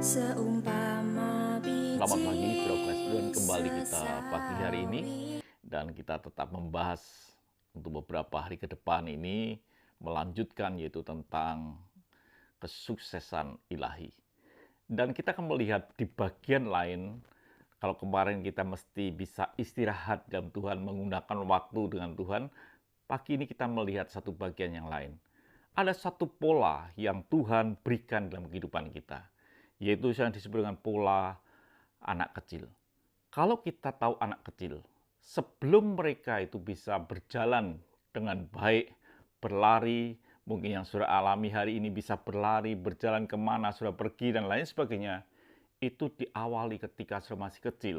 Seumpama Selamat pagi, biji Saudara Presiden. Kembali kita pagi hari ini sesawi. dan kita tetap membahas untuk beberapa hari ke depan ini melanjutkan yaitu tentang kesuksesan ilahi. Dan kita akan melihat di bagian lain, kalau kemarin kita mesti bisa istirahat dalam Tuhan, menggunakan waktu dengan Tuhan, pagi ini kita melihat satu bagian yang lain. Ada satu pola yang Tuhan berikan dalam kehidupan kita, yaitu yang disebut dengan pola anak kecil. Kalau kita tahu anak kecil, sebelum mereka itu bisa berjalan dengan baik, berlari, mungkin yang sudah alami hari ini bisa berlari, berjalan kemana, sudah pergi, dan lain sebagainya, itu diawali ketika sudah masih kecil,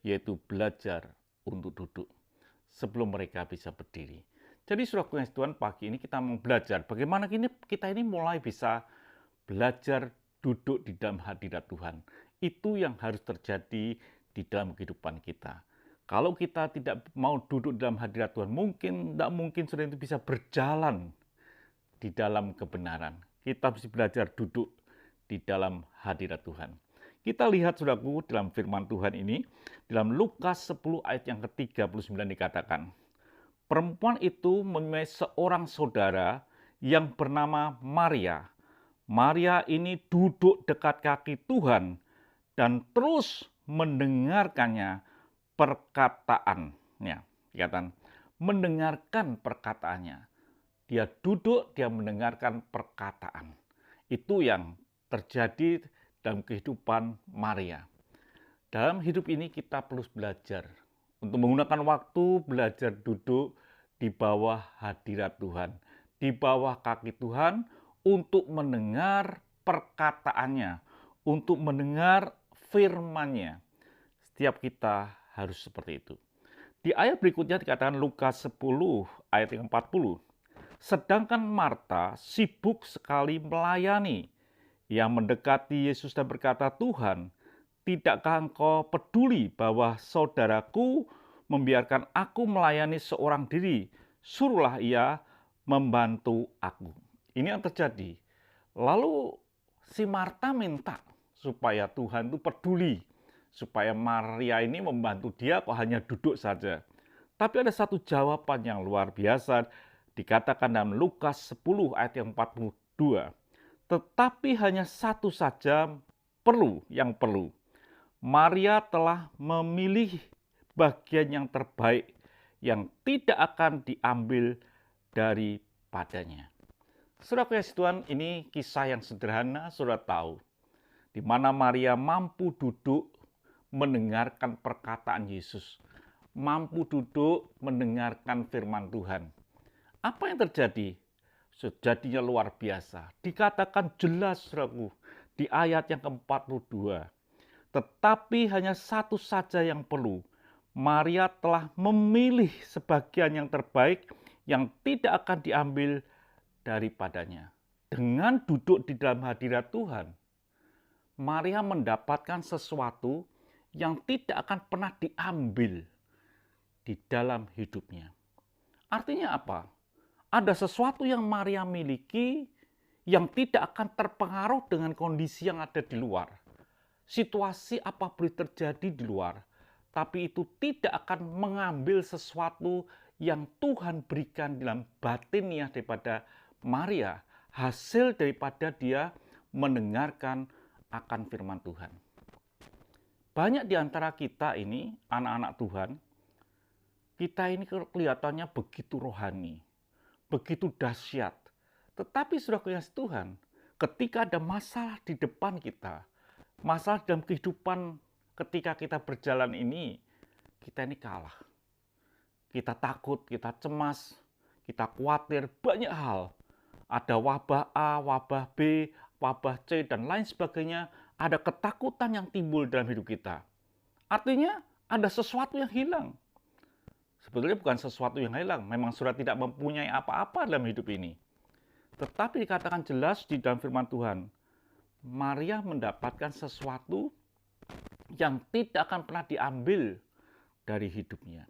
yaitu belajar untuk duduk sebelum mereka bisa berdiri. Jadi sudah Tuhan, pagi ini kita mau belajar bagaimana kita ini mulai bisa belajar duduk di dalam hadirat Tuhan. Itu yang harus terjadi di dalam kehidupan kita. Kalau kita tidak mau duduk dalam hadirat Tuhan, tidak mungkin sudah itu bisa berjalan di dalam kebenaran. Kita mesti belajar duduk di dalam hadirat Tuhan. Kita lihat saudaraku dalam firman Tuhan ini, dalam Lukas 10 ayat yang ke-39 dikatakan, perempuan itu mempunyai seorang saudara yang bernama Maria. Maria ini duduk dekat kaki Tuhan dan terus mendengarkannya perkataannya. Dikatakan, mendengarkan perkataannya. Dia duduk, dia mendengarkan perkataan. Itu yang terjadi dalam kehidupan Maria. Dalam hidup ini kita perlu belajar untuk menggunakan waktu, belajar duduk di bawah hadirat Tuhan, di bawah kaki Tuhan, untuk mendengar perkataannya, untuk mendengar firman-Nya. Setiap kita harus seperti itu. Di ayat berikutnya dikatakan Lukas 10 ayat yang 40. Sedangkan Marta sibuk sekali melayani. Ia mendekati Yesus dan berkata, Tuhan, tidakkah engkau peduli bahwa saudaraku membiarkan aku melayani seorang diri? Suruhlah ia membantu aku. Ini yang terjadi. Lalu si Marta minta supaya Tuhan itu peduli, supaya Maria ini membantu dia, kok hanya duduk saja. Tapi ada satu jawaban yang luar biasa, dikatakan dalam Lukas 10 ayat yang 42. Tetapi hanya satu saja yang perlu. Maria telah memilih bagian yang terbaik yang tidak akan diambil daripadanya. Saudara kasih Tuhan, ini kisah yang sederhana, saudara tahu. Di mana Maria mampu duduk mendengarkan perkataan Yesus. Mampu duduk mendengarkan firman Tuhan. Apa yang terjadi? Sejatinya luar biasa. Dikatakan jelas, saudaraku, di ayat yang ke-42. Tetapi hanya satu saja yang perlu. Maria telah memilih sebagian yang terbaik yang tidak akan diambil daripadanya. Dengan duduk di dalam hadirat Tuhan, Maria mendapatkan sesuatu yang tidak akan pernah diambil di dalam hidupnya. Artinya apa? Ada sesuatu yang Maria miliki yang tidak akan terpengaruh dengan kondisi yang ada di luar. Situasi apa boleh terjadi di luar, tapi itu tidak akan mengambil sesuatu yang Tuhan berikan dalam batinnya daripada Maria, hasil daripada dia mendengarkan akan firman Tuhan. Banyak di antara kita ini, anak-anak Tuhan, kita ini kelihatannya begitu rohani, begitu dahsyat. Tetapi sudah kasih Tuhan, ketika ada masalah di depan kita, masalah dalam kehidupan ketika kita berjalan ini, kita ini kalah. Kita takut, kita cemas, kita khawatir, banyak hal. Ada wabah A, wabah B, wabah C, dan lain sebagainya. Ada ketakutan yang timbul dalam hidup kita. Artinya ada sesuatu yang hilang. Sebetulnya bukan sesuatu yang hilang, memang sudah tidak mempunyai apa-apa dalam hidup ini. Tetapi dikatakan jelas di dalam firman Tuhan, Maria mendapatkan sesuatu yang tidak akan pernah diambil dari hidupnya.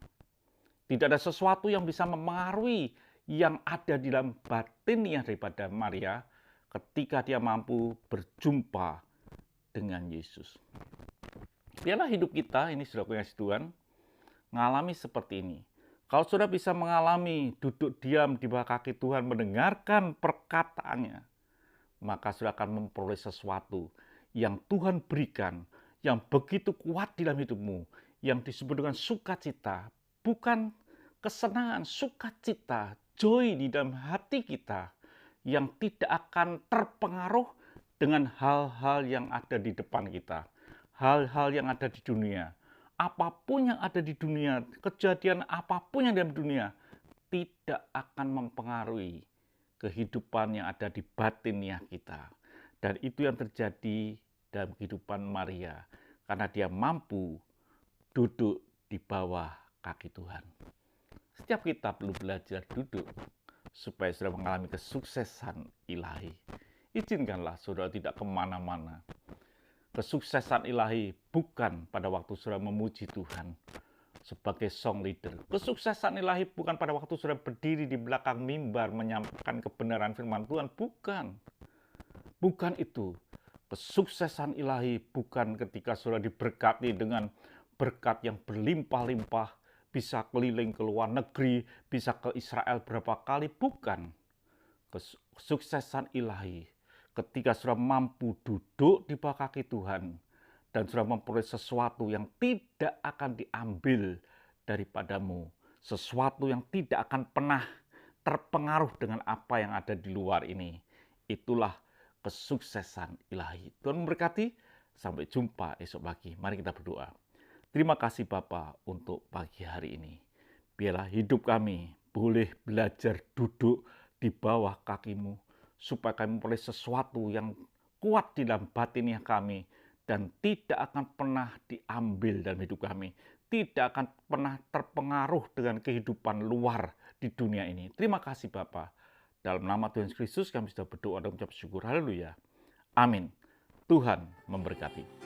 Tidak ada sesuatu yang bisa mempengaruhi yang ada di dalam batinnya daripada Maria ketika dia mampu berjumpa dengan Yesus. Biarlah hidup kita, ini sudah kasih Tuhan, mengalami seperti ini. Kalau sudah bisa mengalami duduk diam di bawah kaki Tuhan, mendengarkan perkataannya, maka sudah akan memperoleh sesuatu yang Tuhan berikan, yang begitu kuat di dalam hidupmu, yang disebut dengan sukacita, bukan kesenangan, sukacita, joy di dalam hati kita, yang tidak akan terpengaruh dengan hal-hal yang ada di depan kita, hal-hal yang ada di dunia. Apapun yang ada di dunia, kejadian apapun yang ada di dunia, tidak akan mempengaruhi kehidupan yang ada di batiniah kita. Dan itu yang terjadi dalam kehidupan Maria, karena dia mampu duduk di bawah kaki Tuhan. Setiap kita perlu belajar duduk, supaya saudara mengalami kesuksesan ilahi. Izinkanlah saudara tidak kemana-mana. Kesuksesan ilahi bukan pada waktu saudara memuji Tuhan sebagai song leader. Kesuksesan ilahi bukan pada waktu saudara berdiri di belakang mimbar menyampaikan kebenaran firman Tuhan. Bukan. Bukan itu. Kesuksesan ilahi bukan ketika saudara diberkati dengan berkat yang berlimpah-limpah, bisa keliling ke luar negeri, bisa ke Israel berapa kali. Bukan. Kesuksesan ilahi ketika saudara mampu duduk di bawah kaki Tuhan dan saudara memperoleh sesuatu yang tidak akan diambil daripadamu, sesuatu yang tidak akan pernah terpengaruh dengan apa yang ada di luar ini. Itulah kesuksesan ilahi. Tuhan memberkati. Sampai jumpa esok pagi. Mari kita berdoa. Terima kasih Bapa untuk pagi hari ini. Biarlah hidup kami boleh belajar duduk di bawah kaki-Mu, supaya kami memperoleh sesuatu yang kuat di dalam batiniah kami, dan tidak akan pernah diambil dalam hidup kami, tidak akan pernah terpengaruh dengan kehidupan luar di dunia ini. Terima kasih Bapa. Dalam nama Tuhan Yesus Kristus kami sudah berdoa dan mengucap syukur. Haleluya. Amin. Tuhan memberkati.